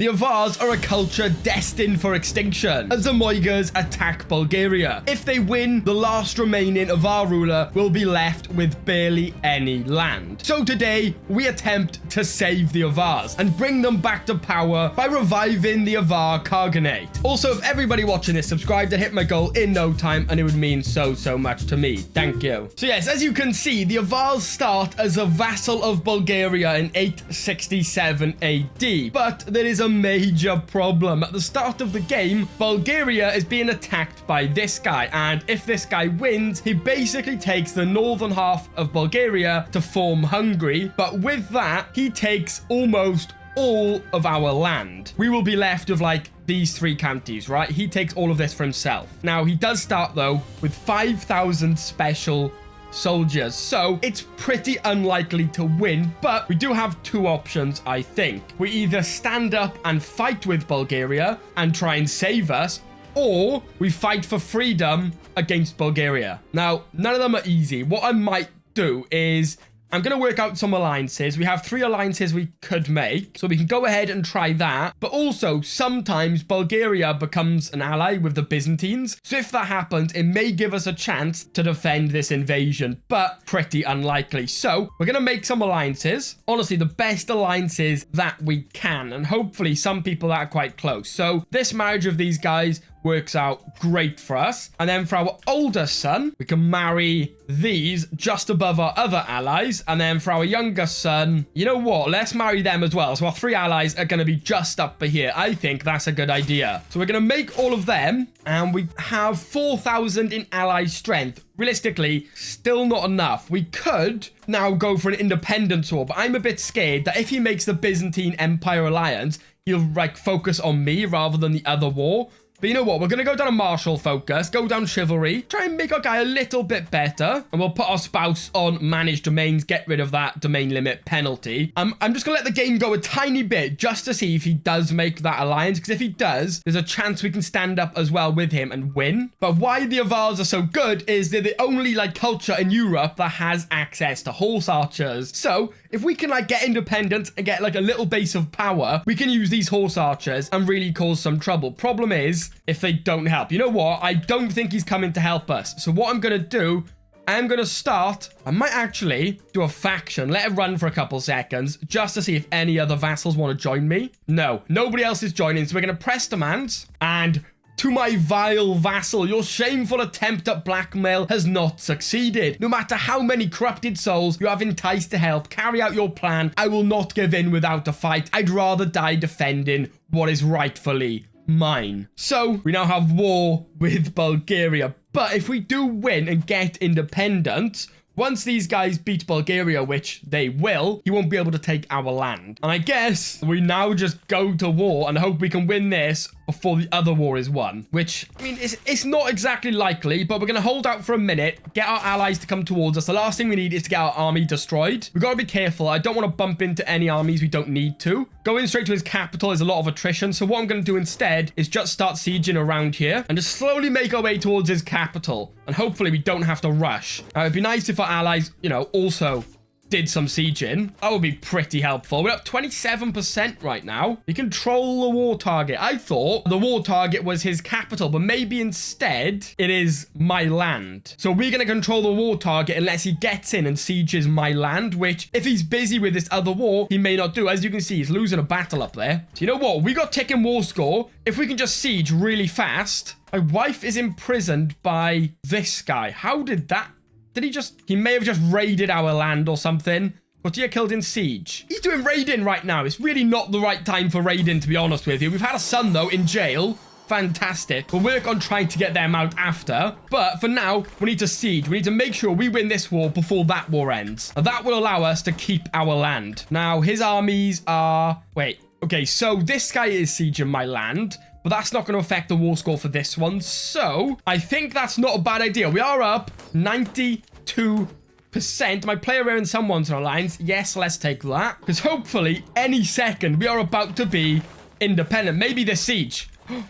The Avars are a culture destined for extinction as the Moigas attack Bulgaria. If they win, the last remaining Avar ruler will be left with barely any land. So today, we attempt to save the Avars and bring them back to power by reviving the Avar Khaganate. Also, if everybody watching this subscribed, I'd hit my goal in no time, and it would mean so much to me. Thank you. So yes, as you can see, the Avars start as a vassal of Bulgaria in 867 AD, but there is a major problem. At the start of the game, Bulgaria is being attacked by this guy, and if this guy wins, he basically takes the northern half of Bulgaria to form Hungary, but with that, he takes almost all of our land. We will be left with like these 3 counties, right? He takes all of this for himself. Now, he does start though with 5,000 special soldiers, so it's pretty unlikely to win, but we do have 2 options. I think we either stand up and fight with Bulgaria and try and save us, or we fight for freedom against Bulgaria. Now, none of them are easy. What I might do is I'm going to work out some alliances. We have 3 alliances we could make, so we can go ahead and try that. But also, sometimes Bulgaria becomes an ally with the Byzantines. So if that happens, it may give us a chance to defend this invasion, but pretty unlikely. So we're going to make some alliances. Honestly, the best alliances that we can, and hopefully some people that are quite close. So this marriage of these guys works out great for us. And then for our older son, we can marry these just above our other allies. And then for our younger son, you know what? Let's marry them as well. So our 3 allies are going to be just up here. I think that's a good idea. So we're going to make all of them, and we have 4,000 in ally strength. Realistically, still not enough. We could now go for an independence war, but I'm a bit scared that if he makes the Byzantine Empire alliance, he'll like focus on me rather than the other war. But you know what? We're going to go down a martial focus, go down chivalry, try and make our guy a little bit better. And we'll put our spouse on managed domains, get rid of that domain limit penalty. I'm just going to let the game go a tiny bit just to see if he does make that alliance. Because if he does, there's a chance we can stand up as well with him and win. But why the Avars are so good is they're the only like culture in Europe that has access to horse archers. So if we can like get independence and get like a little base of power, we can use these horse archers and really cause some trouble. Problem is, if they don't help. You know what? I don't think he's coming to help us. So what I'm going to do, I'm going to start. I might actually do a faction. Let it run for a couple seconds just to see if any other vassals want to join me. No, nobody else is joining. So we're going to press demands. And to my vile vassal, your shameful attempt at blackmail has not succeeded. No matter how many corrupted souls you have enticed to help carry out your plan, I will not give in without a fight. I'd rather die defending what is rightfully mine. So we now have war with Bulgaria, but if we do win and get independence, once these guys beat Bulgaria, which they will, he won't be able to take our land. And I guess we now just go to war and hope we can win this before the other war is won, which, I mean, it's not exactly likely, but we're going to hold out for a minute, get our allies to come towards us. The last thing we need is to get our army destroyed. We've got to be careful. I don't want to bump into any armies we don't need to. Going straight to his capital is a lot of attrition, so what I'm going to do instead is just start sieging around here and just slowly make our way towards his capital, and hopefully we don't have to rush. It'd be nice if our allies, you know, also did some sieging. That would be pretty helpful. We're up 27% right now. We control the war target. I thought the war target was his capital, but maybe instead it is my land. So we're going to control the war target unless he gets in and sieges my land, which if he's busy with this other war, he may not do. As you can see, he's losing a battle up there. So you know what? We got ticking war score. If we can just siege really fast. My wife is imprisoned by this guy. How did that? Did he may have just raided our land or something. But he killed in siege. He's doing raiding right now. It's really not the right time for raiding, to be honest with you. We've had a son, though, in jail. Fantastic. We'll work on trying to get them out after. But for now, we need to siege. We need to make sure we win this war before that war ends. And that will allow us to keep our land. Now, his armies are... Wait. Okay, so this guy is sieging my land. But that's not going to affect the war score for this one. So I think that's not a bad idea. We are up 92%. My player here in someone's alliance. Yes, let's take that. Because hopefully any second we are about to be independent. Maybe the siege.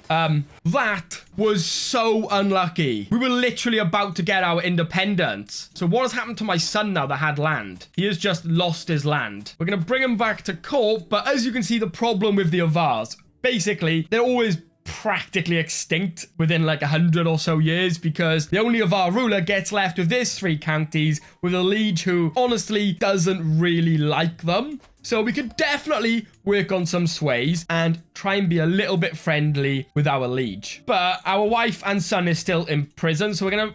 That was so unlucky. We were literally about to get our independence. So what has happened to my son now that had land? He has just lost his land. We're going to bring him back to court. But as you can see, the problem with the Avars, basically, they're always practically extinct within like 100 or so years because the only Avar ruler gets left with these 3 counties with a liege who honestly doesn't really like them. So we could definitely work on some sways and try and be a little bit friendly with our liege. But our wife and son is still in prison, so we're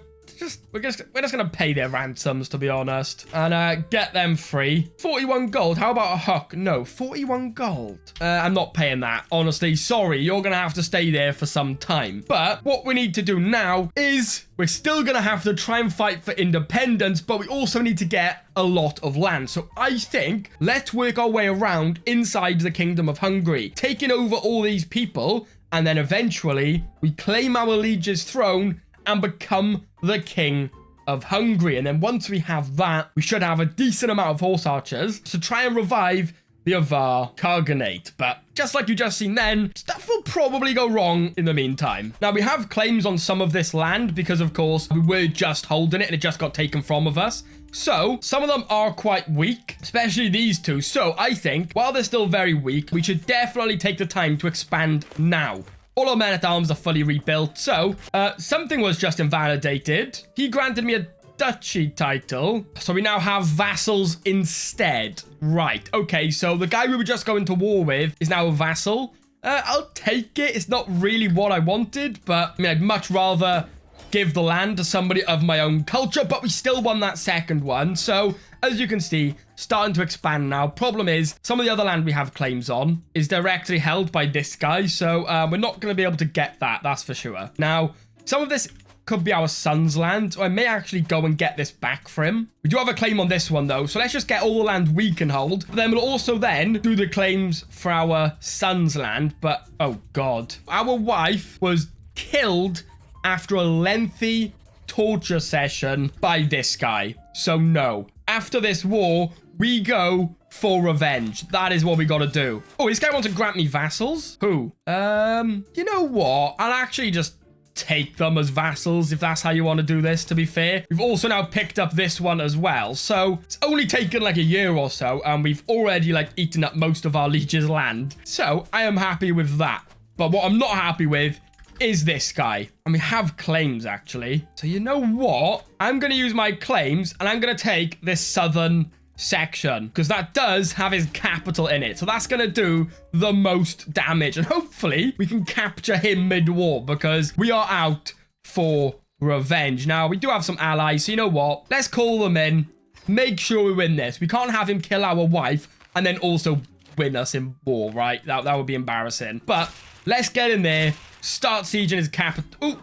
just gonna pay their ransoms, to be honest, and get them free. 41 gold. How about a hook? No, 41 gold. I'm not paying that. Honestly, sorry. You're gonna have to stay there for some time. But what we need to do now is we're still gonna have to try and fight for independence, but we also need to get a lot of land. So I think let's work our way around inside the Kingdom of Hungary, taking over all these people, and then eventually we claim our liege's throne and become the king of Hungary. And then once we have that, we should have a decent amount of horse archers to try and revive the Avar Khaganate. But just like you just seen then, stuff will probably go wrong in the meantime. Now, we have claims on some of this land because, of course, we were just holding it and it just got taken from us. So some of them are quite weak, especially these 2. So I think while they're still very weak, we should definitely take the time to expand now. All our men-at-arms are fully rebuilt. So, something was just invalidated. He granted me a duchy title. So we now have vassals instead. Right. Okay, so the guy we were just going to war with is now a vassal. I'll take it. It's not really what I wanted, but I mean, I'd much rather give the land to somebody of my own culture, but we still won that second one. So, as you can see, starting to expand now. Problem is, some of the other land we have claims on is directly held by this guy, so we're not going to be able to get that, that's for sure. Now, some of this could be our son's land, so I may actually go and get this back for him. We do have a claim on this one, though, so let's just get all the land we can hold. But then we'll also then do the claims for our son's land, but, oh, God. Our wife was killed after a lengthy torture session by this guy. So no. After this war, we go for revenge. That is what we gotta do. Oh, this guy wants to grant me vassals? Who? You know what? I'll actually just take them as vassals if that's how you want to do this, to be fair. We've also now picked up this one as well. So it's only taken like a year or so, and we've already like eaten up most of our liege's land. So I am happy with that. But what I'm not happy with is this guy. And we have claims, actually. So you know what? I'm going to use my claims, and I'm going to take this southern section, because that does have his capital in it. So that's going to do the most damage. And hopefully, we can capture him mid-war, because we are out for revenge. Now, we do have some allies, so you know what? Let's call them in. Make sure we win this. We can't have him kill our wife, and then also win us in war, right? That would be embarrassing. But let's get in there. Start sieging his capital.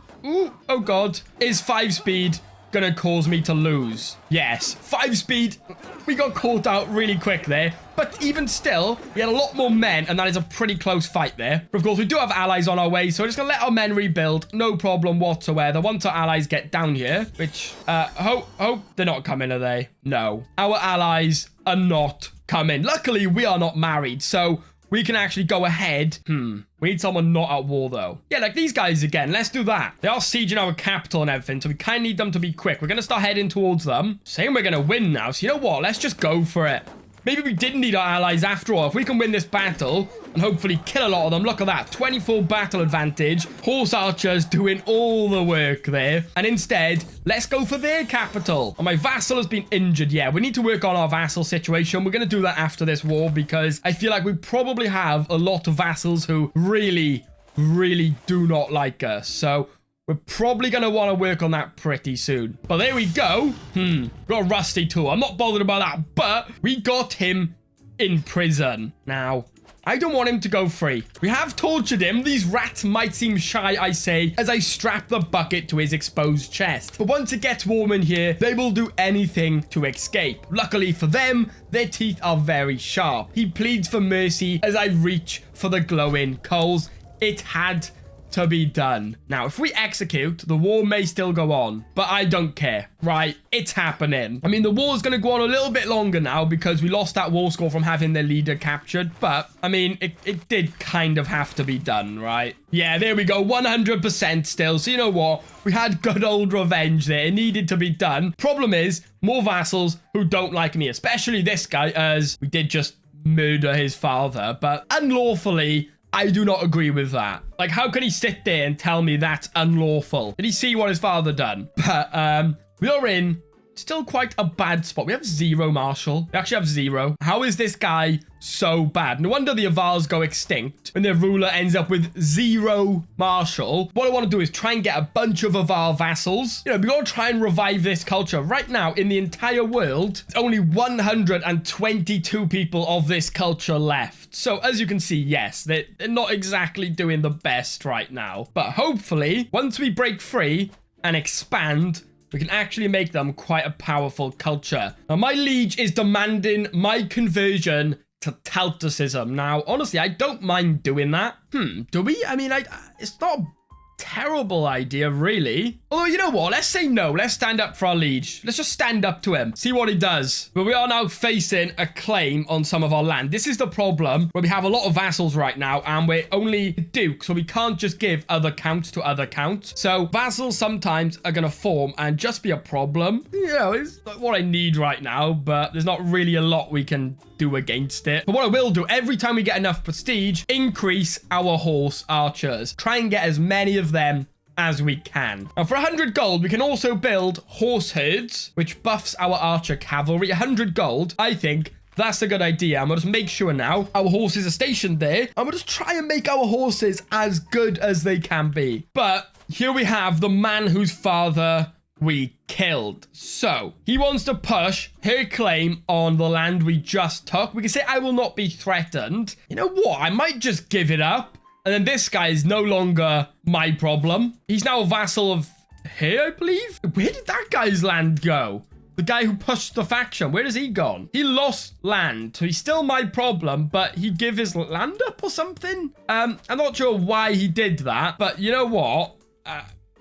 Oh God. Is 5 speed gonna cause me to lose? Yes. 5 speed. We got caught out really quick there. But even still, we had a lot more men, and that is a pretty close fight there. But of course, we do have allies on our way, so we're just gonna let our men rebuild. No problem whatsoever. Once our allies get down here, which, hope they're not coming, are they? No. Our allies are not coming. Luckily, we are not married, so we can actually go ahead. We need someone not at war, though. Yeah, like these guys again. Let's do that. They are sieging our capital and everything, so we kind of need them to be quick. We're going to start heading towards them. Saying we're going to win now. So you know what? Let's just go for it. Maybe we didn't need our allies after all. If we can win this battle and hopefully kill a lot of them. Look at that. 24 battle advantage. Horse archers doing all the work there. And instead, let's go for their capital. And my vassal has been injured. Yeah, we need to work on our vassal situation. We're going to do that after this war because I feel like we probably have a lot of vassals who really, really do not like us. So we're probably going to want to work on that pretty soon. But there we go. Got a rusty tool. I'm not bothered about that, but we got him in prison. Now, I don't want him to go free. We have tortured him. These rats might seem shy, I say, as I strap the bucket to his exposed chest. But once it gets warm in here, they will do anything to escape. Luckily for them, their teeth are very sharp. He pleads for mercy as I reach for the glowing coals. It had to be done. Now, if we execute, the war may still go on, but I don't care, right? It's happening. I mean, the war's going to go on a little bit longer now because we lost that war score from having their leader captured, but I mean, it did kind of have to be done, right? Yeah, there we go, 100% still. So you know what? We had good old revenge there. It needed to be done. Problem is, more vassals who don't like me, especially this guy, as we did just murder his father, but unlawfully, I do not agree with that. Like, how can he sit there and tell me that's unlawful? Did he see what his father done? But, we are in still quite a bad spot. We have 0 marshal. We actually have 0. How is this guy so bad? No wonder the Avars go extinct when their ruler ends up with 0 marshal. What I want to do is try and get a bunch of Avar vassals. You know, we're going to try and revive this culture. Right now, in the entire world, it's only 122 people of this culture left. So, as you can see, yes, they're not exactly doing the best right now. But hopefully, once we break free and expand, we can actually make them quite a powerful culture. Now, my liege is demanding my conversion to Celticism. Now, honestly, I don't mind doing that. Do we? I mean, it's not a terrible idea, really. Although, you know what? Let's say no. Let's stand up for our liege. Let's just stand up to him. See what he does. But we are now facing a claim on some of our land. This is the problem where we have a lot of vassals right now, and we're only duke, so we can't just give other counts to other counts. So vassals sometimes are going to form and just be a problem. You know, it's not what I need right now, but there's not really a lot we can do against it. But what I will do, every time we get enough prestige, increase our horse archers. Try and get as many of them as we can. Now, for 100 gold, we can also build horse herds, which buffs our archer cavalry. 100 gold, I think that's a good idea. I'm going to just make sure now our horses are stationed there. I'm going to just try and make our horses as good as they can be. But here we have the man whose father we killed. So he wants to push her claim on the land we just took. We can say I will not be threatened. You know what? I might just give it up. And then this guy is no longer my problem. He's now a vassal of her, I believe. Where did that guy's land go? The guy who pushed the faction, where has he gone? He lost land, so he's still my problem, but he gave his land up or something? I'm not sure why he did that, but you know what?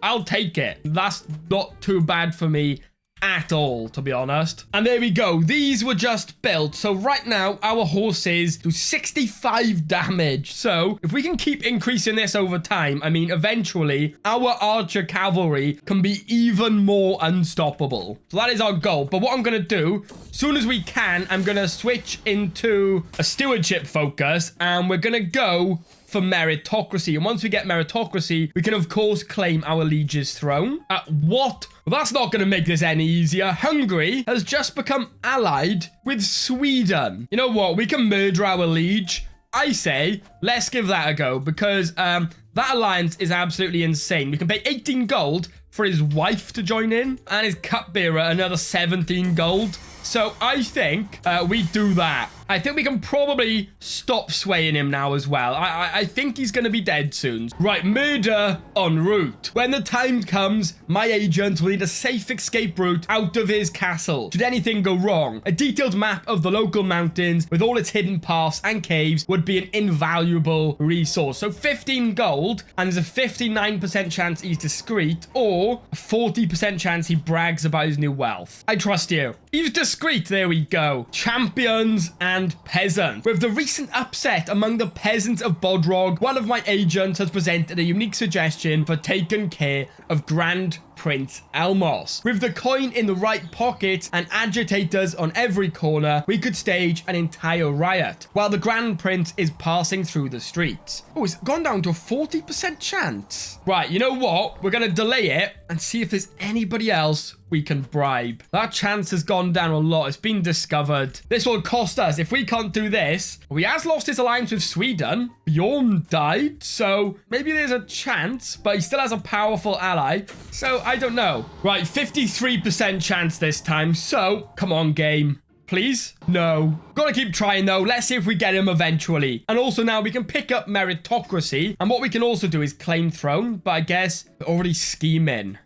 I'll take it. That's not too bad for me at all, to be honest. And there we go. These were just built. So right now, our horses do 65 damage. So if we can keep increasing this over time, I mean, eventually, our archer cavalry can be even more unstoppable. So that is our goal. But what I'm going to do, as soon as we can, I'm going to switch into a stewardship focus, and we're going to go for meritocracy. And once we get meritocracy, we can, of course, claim our liege's throne. What? Well, that's not going to make this any easier. Hungary has just become allied with Sweden. You know what? We can murder our liege. I say, let's give that a go, because that alliance is absolutely insane. We can pay 18 gold for his wife to join in, and his cupbearer another 17 gold. So I think we do that. I think we can probably stop swaying him now as well. I think he's going to be dead soon. Right, murder en route. When the time comes, my agent will need a safe escape route out of his castle. Should anything go wrong, a detailed map of the local mountains with all its hidden paths and caves would be an invaluable resource. So 15 gold, and there's a 59% chance he's discreet, or a 40% chance he brags about his new wealth. I trust you. He's discreet. There we go. Champions and peasants. With the recent upset among the peasants of Bodrog, one of my agents has presented a unique suggestion for taking care of Grand Prince Elmos. With the coin in the right pocket and agitators on every corner, we could stage an entire riot while the Grand Prince is passing through the streets. Oh, it's gone down to a 40% chance. Right, you know what? We're going to delay it and see if there's anybody else we can bribe. That chance has gone down a lot. It's been discovered. This will cost us. If we can't do this, he has lost his alliance with Sweden. Bjorn died, so maybe there's a chance, but he still has a powerful ally. So I don't know. Right, 53% chance this time. So come on, game. Please? No. Gotta keep trying, though. Let's see if we get him eventually. And also now we can pick up meritocracy. And what we can also do is claim throne. But I guess we're already scheming.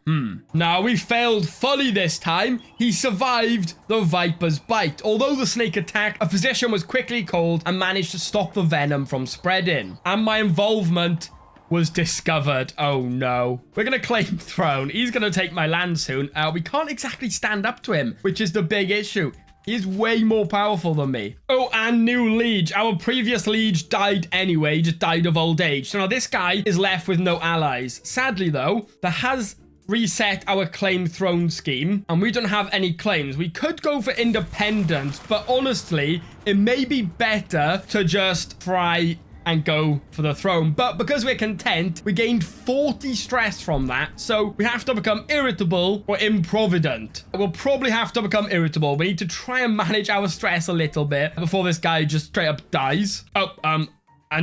Now, we failed fully this time. He survived the Viper's bite. Although the snake attacked, a physician was quickly called and managed to stop the venom from spreading. And my involvement was discovered. Oh no. We're going to claim throne. He's going to take my land soon. We can't exactly stand up to him, which is the big issue. He's way more powerful than me. Oh, and new liege. Our previous liege died anyway. He just died of old age. So now this guy is left with no allies. Sadly, though, that has reset our claim throne scheme, and we don't have any claims. We could go for independence, but honestly, it may be better to just try and go for the throne. But because we're content, we gained 40 stress from that. So we have to become irritable or improvident. We'll probably have to become irritable. We need to try and manage our stress a little bit before this guy just straight up dies. And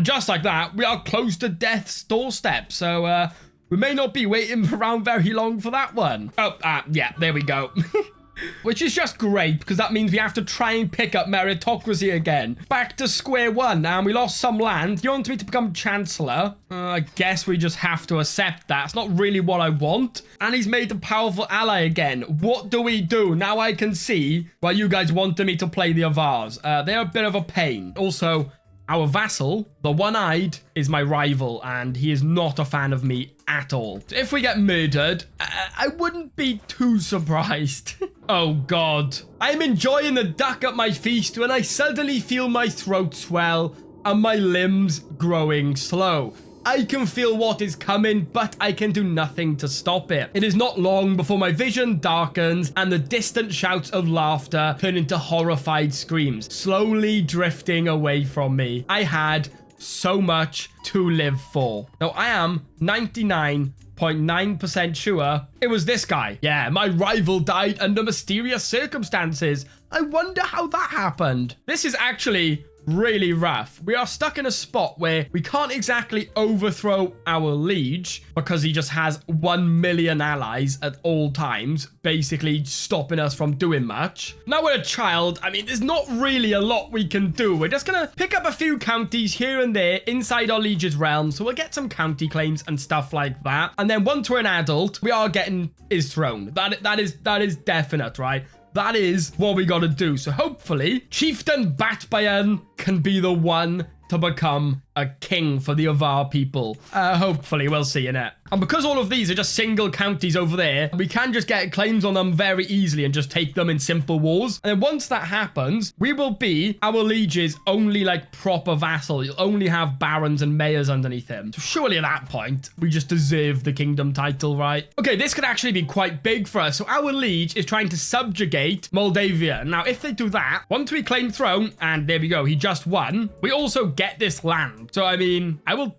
just like that, we are close to death's doorstep. So, we may not be waiting around very long for that one. Yeah, there we go. Which is just great, because that means we have to try and pick up meritocracy again. Back to square one, and we lost some land. You want me to become chancellor? I guess we just have to accept that. It's not really what I want. And he's made a powerful ally again. What do we do? Now I can see why you guys wanted me to play the Avars. They're a bit of a pain. Also, our vassal, the one-eyed, is my rival, and he is not a fan of me at all. So if we get murdered, I wouldn't be too surprised. Oh, God. I'm enjoying the duck at my feast when I suddenly feel my throat swell and my limbs growing slow. I can feel what is coming, but I can do nothing to stop it. It is not long before my vision darkens and the distant shouts of laughter turn into horrified screams, slowly drifting away from me. I had so much to live for. Now, I am 99.9% sure it was this guy. Yeah, my rival died under mysterious circumstances. I wonder how that happened. This is actually really rough. We are stuck in a spot where we can't exactly overthrow our liege because he just has 1 million allies at all times, basically stopping us from doing much. Now we're a child. I mean, there's not really a lot we can do. We're just gonna pick up a few counties here and there inside our liege's realm, so we'll get some county claims and stuff like that. And then once we're an adult, we are getting his throne. That is definite, right? That is what we gotta do. So hopefully, Chieftain Batbayan can be the one to become a king for the Avar people. Hopefully, we'll see in it. And because all of these are just single counties over there, we can just get claims on them very easily and just take them in simple wars. And then once that happens, we will be our liege's only like proper vassal. You'll only have barons and mayors underneath him. So surely at that point, we just deserve the kingdom title, right? Okay, this could actually be quite big for us. So our liege is trying to subjugate Moldavia. Now, if they do that, once we claim throne, and there we go, he just won, we also get this land. So, I mean, I will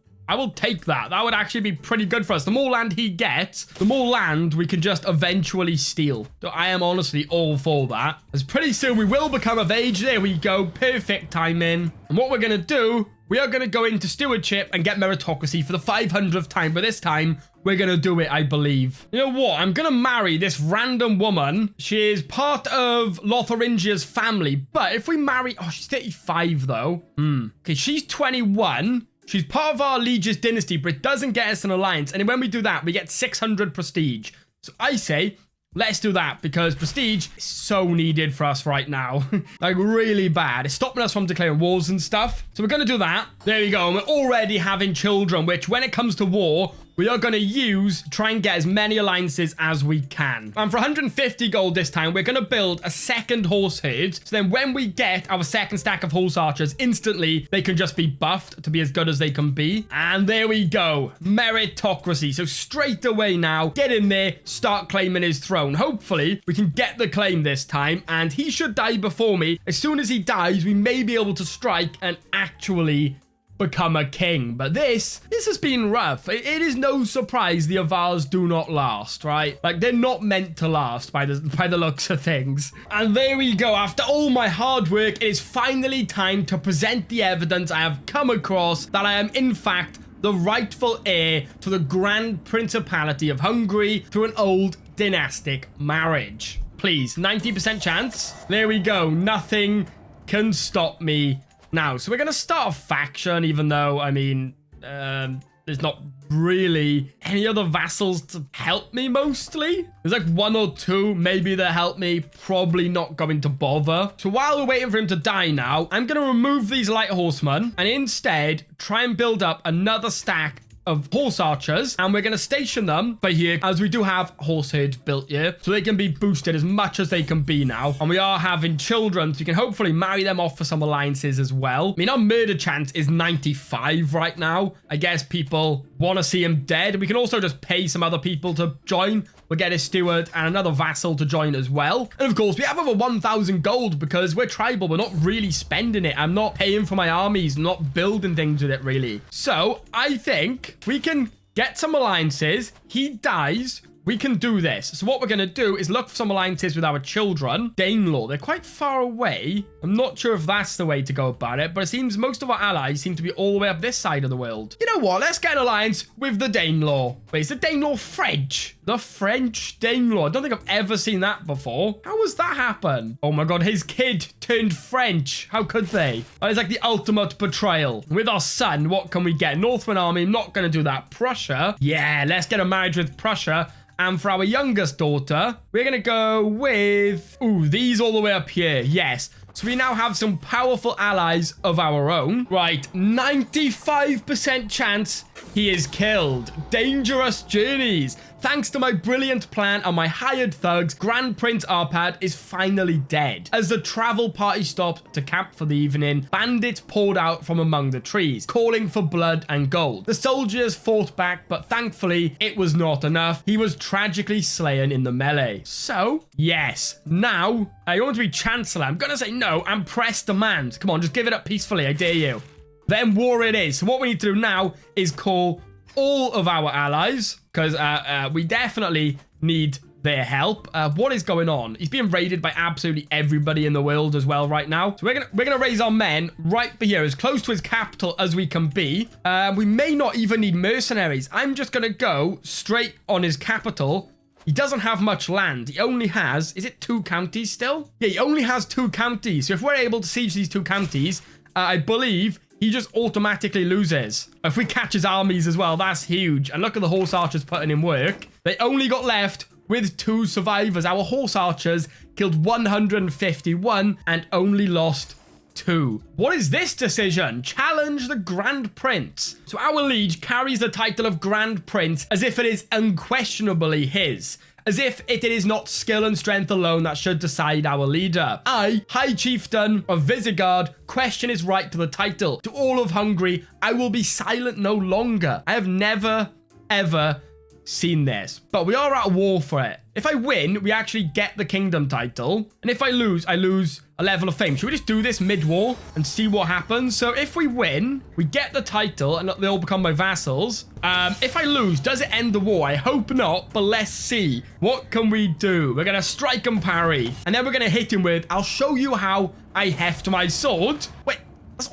take that. That would actually be pretty good for us. The more land he gets, the more land we can just eventually steal. So I am honestly all for that. As pretty soon we will become of age. There we go. Perfect timing. And what we're going to do, we are going to go into stewardship and get meritocracy for the 500th time. But this time, we're going to do it, I believe. You know what? I'm going to marry this random woman. She is part of Lotharingia's family. But if we marry... Oh, she's 35, though. Okay, she's 21. She's part of our liege's dynasty, but it doesn't get us an alliance. And when we do that, we get 600 prestige. So I say... let's do that, because prestige is so needed for us right now. Like, really bad. It's stopping us from declaring wars and stuff. So we're going to do that. There you go. And we're already having children, which when it comes to war, we are going to use to try and get as many alliances as we can. And for 150 gold this time, we're going to build a second horse herd. So then when we get our second stack of horse archers, instantly they can just be buffed to be as good as they can be. And there we go. Meritocracy. So straight away now, get in there, start claiming his throne. Hopefully, we can get the claim this time. And he should die before me. As soon as he dies, we may be able to strike and actually become a king. But this has been rough. It is no surprise the Avars do not last, right? Like, they're not meant to last by the looks of things. And there we go. After all my hard work, it is finally time to present the evidence I have come across that I am in fact the rightful heir to the Grand Principality of Hungary through an old dynastic marriage. Please, 90% chance. There we go. Nothing can stop me now. So we're going to start a faction, even though, I mean, there's not really any other vassals to help me mostly. There's like one or two, maybe that help me. Probably not going to bother. So while we're waiting for him to die now, I'm going to remove these light horsemen and instead try and build up another stack of horse archers, and we're going to station them by here, as we do have horse herds built here, so they can be boosted as much as they can be now. And we are having children, so we can hopefully marry them off for some alliances as well. I mean, our murder chance is 95 right now. I guess people want to see him dead. We can also just pay some other people to join. We'll get a steward and another vassal to join as well. And of course, we have over 1,000 gold because we're tribal. We're not really spending it. I'm not paying for my armies, not building things with it really. So I think we can get some alliances. He dies. We can do this. So what we're going to do is look for some alliances with our children. Danelaw, they're quite far away. I'm not sure if that's the way to go about it, but it seems most of our allies seem to be all the way up this side of the world. You know what? Let's get an alliance with the Danelaw. Wait, is the Danelaw French? The French Danelaw. I don't think I've ever seen that before. How does that happen? Oh my god, his kid turned French. How could they? That is like the ultimate betrayal. With our son, what can we get? Northman Army, I'm not going to do that. Prussia. Yeah, let's get a marriage with Prussia. And for our youngest daughter, we're going to go with... Ooh, these all the way up here. Yes. So we now have some powerful allies of our own. Right. 95% chance he is killed. Dangerous journeys. Thanks to my brilliant plan and my hired thugs, Grand Prince Arpad is finally dead. As the travel party stopped to camp for the evening, bandits poured out from among the trees, calling for blood and gold. The soldiers fought back, but thankfully, it was not enough. He was tragically slain in the melee. So, yes, now, I want to be Chancellor. I'm going to say no and press demand. Come on, just give it up peacefully, I dare you. Then war it is. So what we need to do now is call all of our allies, because we definitely need their help. What is going on? He's being raided by absolutely everybody in the world as well right now. So we're gonna raise our men right here, as close to his capital as we can be. We may not even need mercenaries. I'm just gonna go straight on his capital. He doesn't have much land. He only has, is it 2 counties still? Yeah, he only has 2 counties. So if we're able to siege these 2 counties, I believe he just automatically loses. If we catch his armies as well, that's huge. And look at the horse archers putting in work. They only got left with 2 survivors. Our horse archers killed 151 and only lost 2. What is this decision? Challenge the Grand Prince. So our liege carries the title of Grand Prince as if it is unquestionably his. As if it is not skill and strength alone that should decide our leader. I, High Chieftain of Visigoth, question his right to the title. To all of Hungary, I will be silent no longer. I have never, ever seen this. But we are at war for it. If I win, we actually get the kingdom title. And if I lose a level of fame. Should we just do this mid-war and see what happens? So if we win, we get the title and they all become my vassals. If I lose, does it end the war? I hope not, but let's see. What can we do? We're going to strike and parry. And then we're going to hit him with, I'll show you how I heft my sword. Wait, that's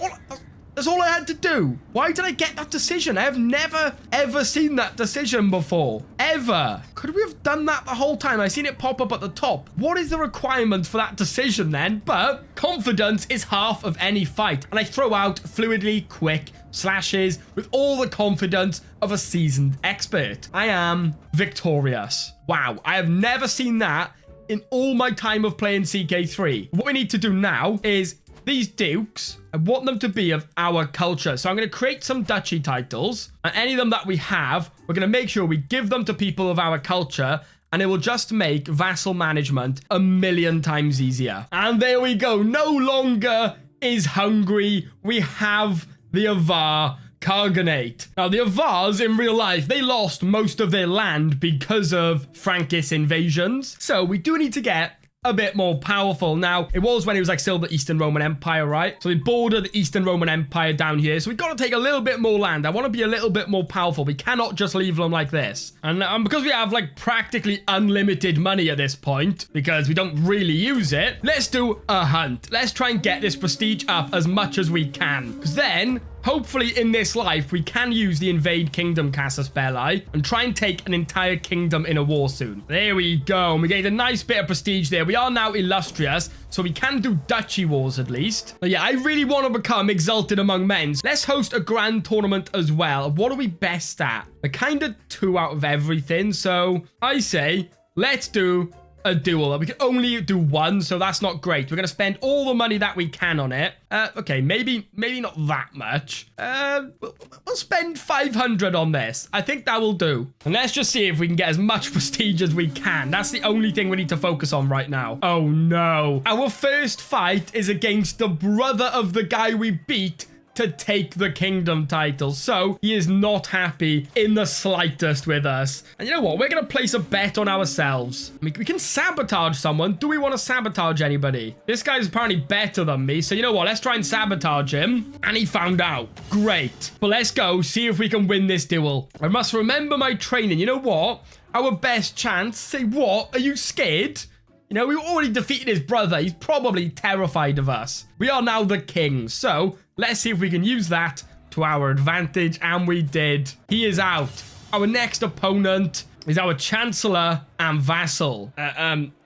all I had to do. Why did I get that decision? I have never, ever seen that decision before. Ever. Could we have done that the whole time? I've seen it pop up at the top. What is the requirement for that decision then? But confidence is half of any fight. And I throw out fluidly quick slashes with all the confidence of a seasoned expert. I am victorious. Wow. I have never seen that in all my time of playing CK3. What we need to do now is these dukes, I want them to be of our culture. So I'm going to create some duchy titles. And any of them that we have, we're going to make sure we give them to people of our culture. And it will just make vassal management 1,000,000 times easier. And there we go. No longer is Hungary. We have the Avar Khaganate. Now, the Avars in real life, they lost most of their land because of Frankish invasions. So we do need to get a bit more powerful. Now, it was when it was like still the Eastern Roman Empire, right? So we border the Eastern Roman Empire down here. So we've got to take a little bit more land. I want to be a little bit more powerful. We cannot just leave them like this. And because we have like practically unlimited money at this point, because we don't really use it, let's do a hunt. Let's try and get this prestige up as much as we can. Because then, hopefully in this life, we can use the Invade Kingdom Casus Belli and try and take an entire kingdom in a war soon. There we go. And we gained a nice bit of prestige there. We are now illustrious, so we can do duchy wars at least. But yeah, I really want to become exalted among men. Let's host a grand tournament as well. What are we best at? We're kind of 2 out of everything. So I say, let's do a duel. We can only do one, so that's not great. We're going to spend all the money that we can on it. Okay, maybe not that much. We'll spend 500 on this. I think that will do. And let's just see if we can get as much prestige as we can. That's the only thing we need to focus on right now. Oh, no. Our first fight is against the brother of the guy we beat to take the kingdom title. So he is not happy in the slightest with us. And you know what? We're going to place a bet on ourselves. We can sabotage someone. Do we want to sabotage anybody? This guy's apparently better than me. So you know what? Let's try and sabotage him. And he found out. Great. But let's go see if we can win this duel. I must remember my training. You know what? Our best chance. Say what? Are you scared? You know, we already defeated his brother. He's probably terrified of us. We are now the kings. So let's see if we can use that to our advantage. And we did. He is out. Our next opponent is our chancellor and vassal.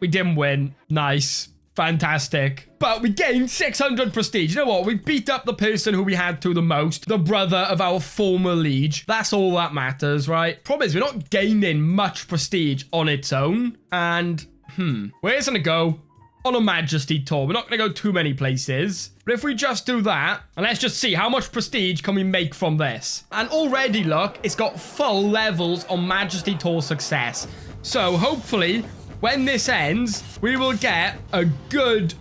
We didn't win. Nice. Fantastic. But we gained 600 prestige. You know what? We beat up the person who we had to the most. The brother of our former liege. That's all that matters, right? Problem is, we're not gaining much prestige on its own. And we're just going to go on a majesty tour. We're not going to go too many places. But if we just do that, and let's just see how much prestige can we make from this. And already, look, it's got full levels on majesty tour success. So hopefully, when this ends, we will get a good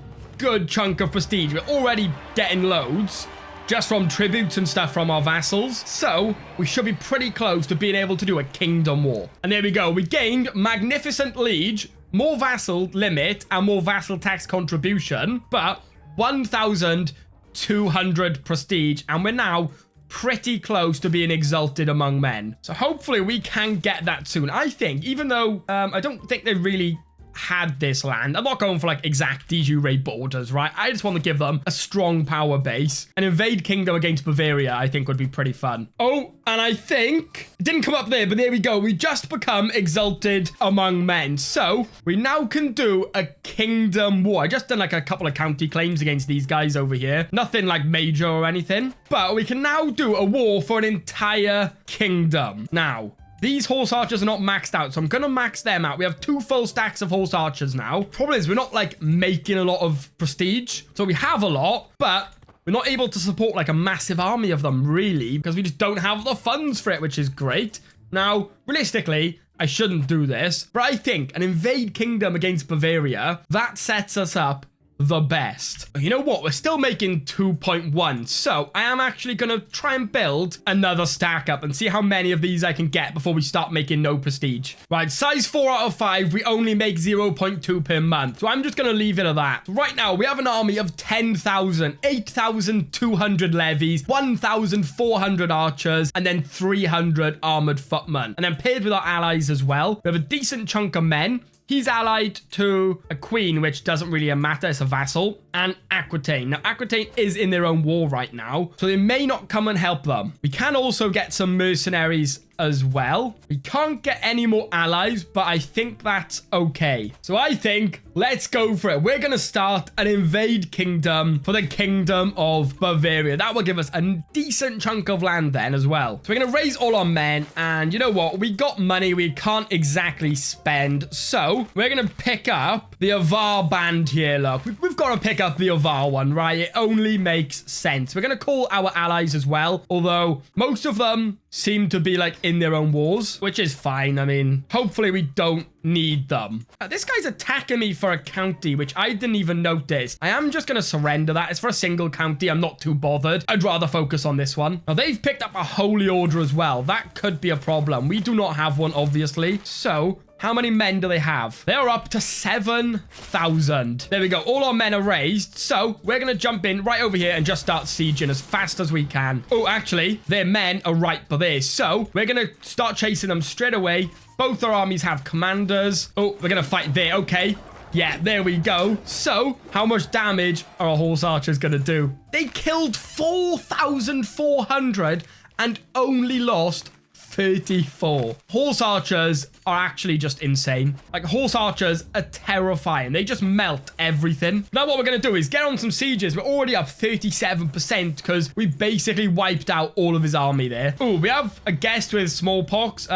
chunk of prestige. We're already getting loads just from tributes and stuff from our vassals. So we should be pretty close to being able to do a kingdom war. And there we go. We gained magnificent liege, more vassal limit, and more vassal tax contribution, but 1,200 prestige, and we're now pretty close to being exalted among men. So hopefully we can get that soon. I think, even though I don't think they really had this land. I'm not going for like exact de jure borders, right? I just want to give them a strong power base. An invade kingdom against Bavaria, I think would be pretty fun. Oh, and I think it didn't come up there, but there we go. We just become exalted among men. So we now can do a kingdom war. I just done like a couple of county claims against these guys over here. Nothing like major or anything, but we can now do a war for an entire kingdom. Now, these horse archers are not maxed out, so I'm going to max them out. We have 2 full stacks of horse archers now. Problem is, we're not, like, making a lot of prestige. So we have a lot, but we're not able to support, like, a massive army of them, really, because we just don't have the funds for it, which is great. Now, realistically, I shouldn't do this, but I think an invade kingdom against Bavaria, that sets us up the best. You know what? We're still making 2.1. So I am actually going to try and build another stack up and see how many of these I can get before we start making no prestige. Right, size 4 out of 5. We only make 0.2 per month. So I'm just going to leave it at that. Right now, we have an army of 10,000, 8,200 levies, 1,400 archers, and then 300 armored footmen. And then paired with our allies as well, we have a decent chunk of men. He's allied to a queen, which doesn't really matter. It's a vassal. And Aquitaine. Now, Aquitaine is in their own war right now, so they may not come and help them. We can also get some mercenaries as well. We can't get any more allies, but I think that's okay. So I think let's go for it. We're going to start an invade kingdom for the kingdom of Bavaria. That will give us a decent chunk of land then as well. So we're going to raise all our men, and you know what? We got money we can't exactly spend, so we're going to pick up the Avar band here. Look, we've got to pick up the Avar one, right? It only makes sense. We're going to call our allies as well, although most of them seem to be like in their own wars, which is fine. I mean, hopefully we don't need them. This guy's attacking me for a county, which I didn't even notice. I am just going to surrender that. It's for a single county. I'm not too bothered. I'd rather focus on this one. Now, they've picked up a holy order as well. That could be a problem. We do not have one, obviously. So how many men do they have? They're up to 7,000. There we go. All our men are raised. So we're going to jump in right over here and just start sieging as fast as we can. Oh, actually, their men are right by there. So we're going to start chasing them straight away. Both our armies have commanders. Oh, we're going to fight there. Okay. Yeah, there we go. So how much damage are our horse archers going to do? They killed 4,400 and only lost 34. Horse archers are actually just insane. Like, horse archers are terrifying. They just melt everything. Now what we're going to do is get on some sieges. We're already up 37% because we basically wiped out all of his army there. Oh, we have a guest with smallpox.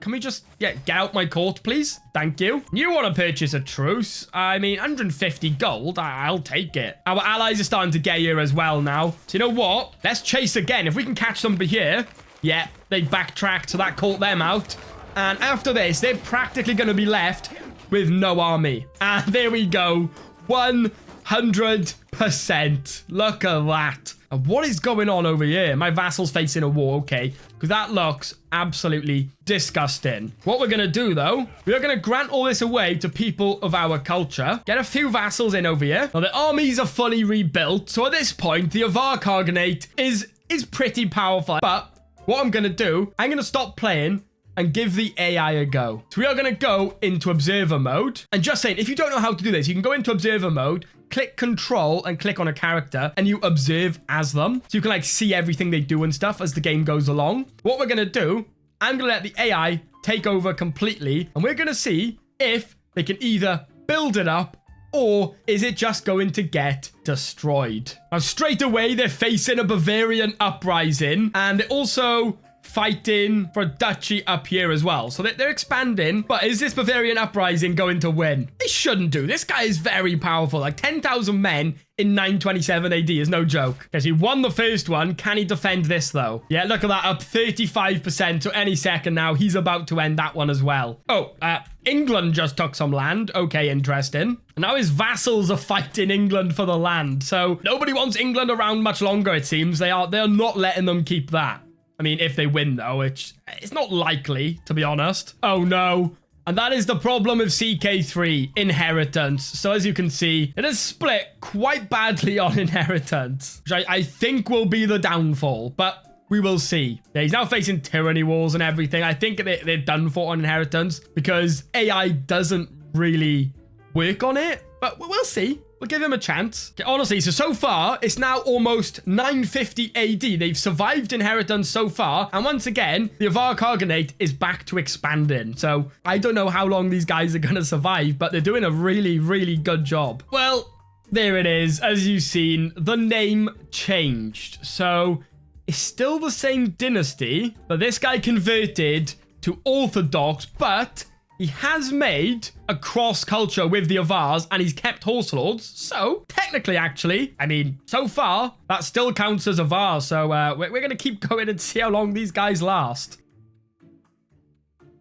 Can can we just get out my court, please? Thank you. You want to purchase a truce? I mean, 150 gold. I'll take it. Our allies are starting to get here as well now. So you know what? Let's chase again. If we can catch somebody here. Yeah, they backtracked, so that caught them out. And after this, they're practically going to be left with no army. And there we go. 100%. Look at that. And what is going on over here? My vassal's facing a war, okay. Because that looks absolutely disgusting. What we're going to do, though, we are going to grant all this away to people of our culture. Get a few vassals in over here. Now, the armies are fully rebuilt. So at this point, the Avar Khaganate is pretty powerful. But what I'm going to do, I'm going to stop playing and give the AI a go. So we are going to go into observer mode. And just saying, if you don't know how to do this, you can go into observer mode, click control and click on a character and you observe as them. So you can like see everything they do and stuff as the game goes along. What we're going to do, I'm going to let the AI take over completely. And we're going to see if they can either build it up or is it just going to get destroyed? Now, straight away, they're facing a Bavarian uprising and they're also fighting for a duchy up here as well. So they're expanding. But is this Bavarian uprising going to win? They shouldn't do. This guy is very powerful. Like 10,000 men in 927 AD is no joke. Because he won the first one. Can he defend this though? Yeah, look at that. Up 35%. So any second now, he's about to end that one as well. Oh, England just took some land. Okay, interesting. Now his vassals are fighting England for the land. So nobody wants England around much longer, it seems. They're not letting them keep that. I mean, if they win, though, it's not likely, to be honest. Oh, no. And that is the problem with CK3, inheritance. So as you can see, it is split quite badly on inheritance, which I think will be the downfall, but we will see. Yeah, he's now facing tyranny wars and everything. I think they're done for on inheritance because AI doesn't really work on it, but we'll see. We'll give him a chance. Okay, honestly, so far, it's now almost 950 AD. They've survived inheritance so far. And once again, the Avar Khaganate is back to expanding. So I don't know how long these guys are going to survive, but they're doing a really, really good job. Well, there it is. As you've seen, the name changed. So it's still the same dynasty, but this guy converted to Orthodox, but he has made a cross culture with the Avars and he's kept horse lords. So technically, actually, I mean, so far, that still counts as Avar. So we're going to keep going and see how long these guys last.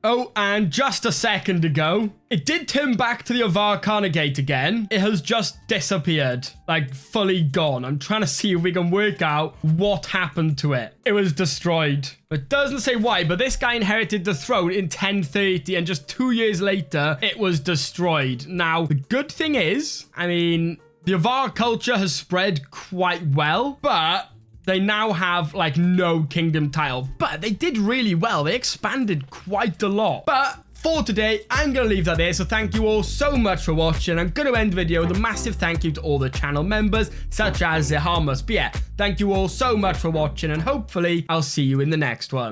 Oh, and just a second ago, it did turn back to the Avar Khaganate again. It has just disappeared, like fully gone. I'm trying to see if we can work out what happened to it. It was destroyed. It doesn't say why, but this guy inherited the throne in 1030 and just 2 years later, it was destroyed. Now, the good thing is, I mean, the Avar culture has spread quite well, but they now have like no kingdom title, but they did really well. They expanded quite a lot. But for today, I'm going to leave that there. So thank you all so much for watching. I'm going to end the video with a massive thank you to all the channel members, such as Zehamus. But yeah, thank you all so much for watching, and hopefully I'll see you in the next one.